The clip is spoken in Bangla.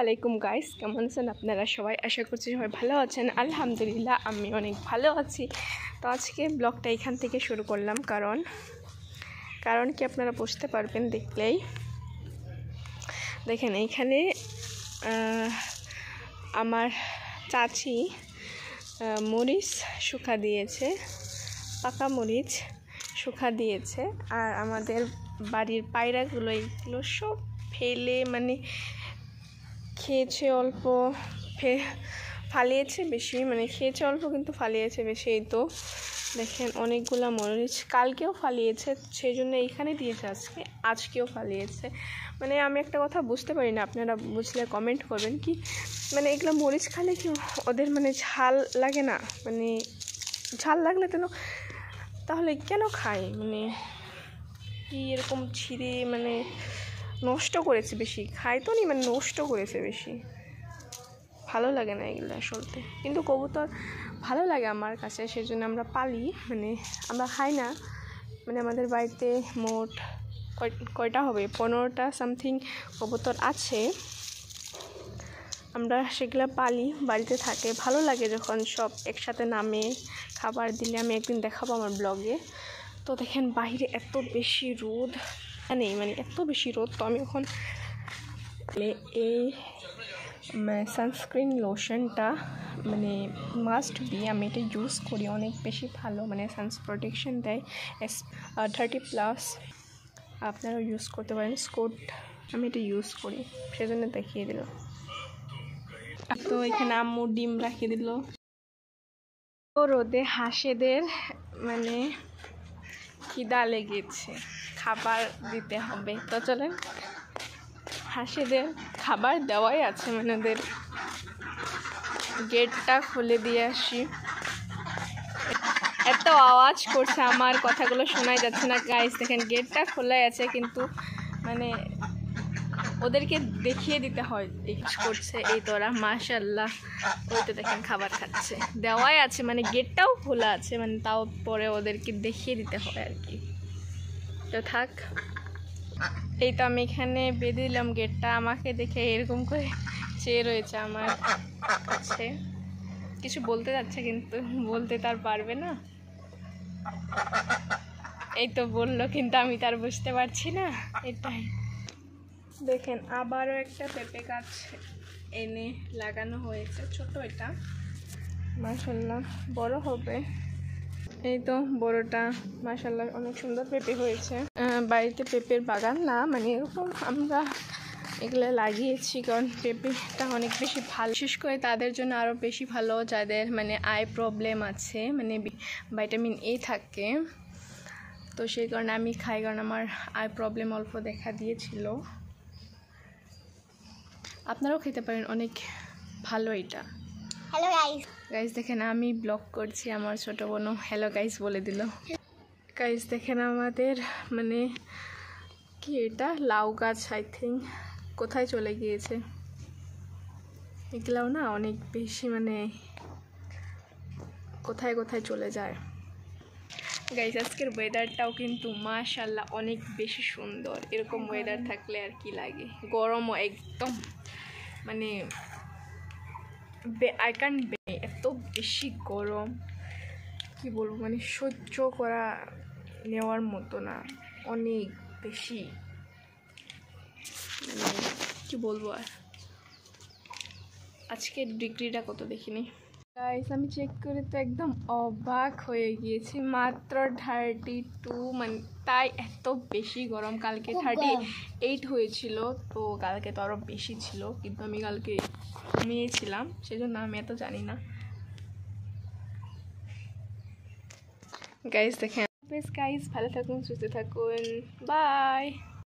আলাইকুম গাইস, কেমন আছেন আপনারা সবাই? আশা করছি সবাই ভালো আছেন। আলহামদুলিল্লাহ আমি অনেক ভালো আছি। তো আজকে ব্লগটা এখান থেকে শুরু করলাম, কারণ কি আপনারা বুঝতে পারবেন দেখলেই। দেখেন এইখানে আমার চাচি মরিচ শুকা দিয়েছে, পাকা মরিচ শুকা দিয়েছে। আর আমাদের বাড়ির পায়রাগুলো এইগুলো সব ফেলে খেয়েছে অল্প, ফালিয়েছে বেশি, খেয়েছে অল্প কিন্তু ফালিয়েছে বেশি। এই তো দেখেন অনেকগুলা মরিচ কালকেও ফালিয়েছে, সেই জন্য এইখানে দিয়েছে আজকেও ফালিয়েছে। আমি একটা কথা বুঝতে পারি না, আপনারা বুঝলে কমেন্ট করবেন। কি এগুলো মরিচ খালে কি ওদের ঝাল লাগে না? ঝাল লাগলে তাহলে কেন খায়? কি এরকম ছিঁড়ে নষ্ট করেছে বেশি, খায় তো নি নষ্ট করেছে বেশি। ভালো লাগে না এগুলো আসলে, কিন্তু কবুতর ভালো লাগে আমার কাছে, সেই জন্য আমরা পালি। আমরা খাই না। আমাদের বাড়িতে মোট কয়টা হবে, 15টা সামথিং কবুতর আছে। আমরা সেগুলো পালি, বাড়িতে থাকে। ভালো লাগে যখন সব একসাথে নামে খাবার দিলে। আমি একদিন দেখাবো আমার ব্লগে। তো দেখেন বাইরে এত বেশি রোদ নেই, এত বেশি রোদ। তো আমি এখন এই সানস্ক্রিন লোশনটা মাস্ট বি, আমি এটা ইউজ করি, অনেক বেশি ভালো, সানস প্রোটেকশন দেয়। 30+, আপনারাও ইউজ করতে পারেন। স্কোট আমি এটা ইউজ করি, সেজন্য দেখিয়ে দিলাম। তো এখানে আম্মু ডিম রাখিয়ে দিল। তো রোদে হাঁসেদের খিদা লেগেছে, খাবার দিতে হবে। তো চলেন হাঁসেদের খাবার দেওয়াই আছে, ওদের গেটটা খুলে দিয়ে আসি। এত আওয়াজ করছে, আমার কথাগুলো শোনাই যাচ্ছে না গাইস। দেখেন গেটটা খোলাই আছে, কিন্তু ওদেরকে দেখিয়ে দিতে হয় এই করছে। এই তো ওরা মাশাআল্লাহ, ওই তো দেখেন খাবার খাচ্ছে, দেওয়াই আছে, গেটটাও খোলা আছে, তাও পরে ওদেরকে দেখিয়ে দিতে হয় আর কি। তো থাক, এই তো আমি এখানে বেঁধে দিলাম গেটটা। আমাকে দেখে এরকম করে চেয়ে রয়েছে আমার কাছে, কিছু বলতে যাচ্ছে কিন্তু বলতে তার পারবে না। এই তো বললো, কিন্তু আমি তার বুঝতে পারছি না, এটাই। দেখেন আবারও একটা পেঁপে গাছ এনে লাগানো হয়েছে, ছোট এটা, মাশাআল্লাহ বড় হবে। এই তো বড়টা মাশাআল্লাহ অনেক সুন্দর পেঁপে হয়েছে। বাড়িতে পেঁপের বাগান না, এরকম আমরা এগুলো লাগিয়েছি, কারণ পেঁপেটা অনেক বেশি ভালো, বিশেষ করে তাদের জন্য আরও বেশি ভালো যাদের আই প্রবলেম আছে, ভিটামিন এ থাকে। তো সেই কারণে আমি খাই, কারণ আমার আই প্রবলেম অল্প দেখা দিয়েছিল। আপনারাও খেতে পারেন, অনেক ভালো এটা। হ্যালো গাইস দেখেন আমি ব্লগ করছি, আমার ছোট বোনও হ্যালো গাইস বলে দিল। গাইস দেখেন আমাদের কি এটা লাউ গাছ, আই থিঙ্ক কোথায় চলে গিয়েছে। এগুলাও না অনেক বেশি কোথায় কোথায় চলে যায়। গাইস আজকের ওয়েদারটাও কিন্তু মাশাআল্লাহ অনেক বেশি সুন্দর। এরকম ওয়েদার থাকলে আর কি লাগে, গরমও একদম আই ক্যান্ট বে, এত বেশি গরম কি বলবো, সহ্য করা নেওয়ার মতো না, অনেক বেশি কি বলবো। আর আজকের ডিগ্রিটা কত দেখিনি গাইস, আমি চেক করে তো একদম অবাক হয়ে গিয়েছি, মাত্র 32, তাই এত বেশি গরম। কালকে 38 হয়েছিল, তো কালকে তো আরও বেশি ছিল, কিন্তু আমি কালকে ঘুমিয়েছিলাম, সেজন্য আমি এত জানি না। গাইস দেখেন, গাইস ভালো থাকুন, সুস্থ থাকুন, বাই।